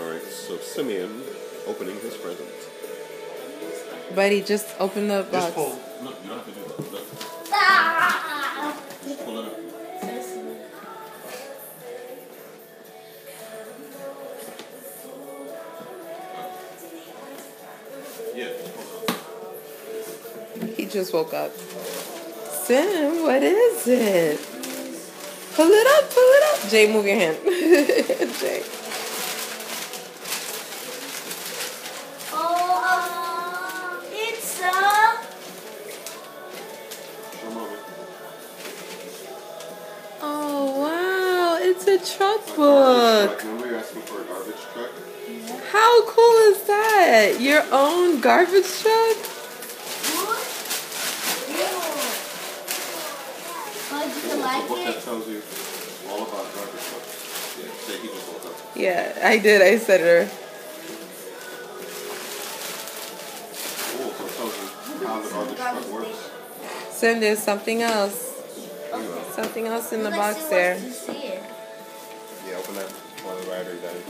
Alright, so Simeon opening his present. Buddy, just open the box. Just pull. No, you don't have to do that. Look. Just pull it up. Yeah, just pull it up. He just woke up. Sim, what is it? Pull it up, pull it up. Jay, move your hand. Jay. It's Oh, wow. It's a truck book. Remember you're asking for a garbage truck? How cool is that? Your own garbage truck? It's a book that tells you all about garbage trucks. Yeah, say he just woke up. Yeah, I did. I said her. Cool, so it tells you how the garbage truck works. Sim, there's something else. Something else in the box there. Yeah, open that while the writer does.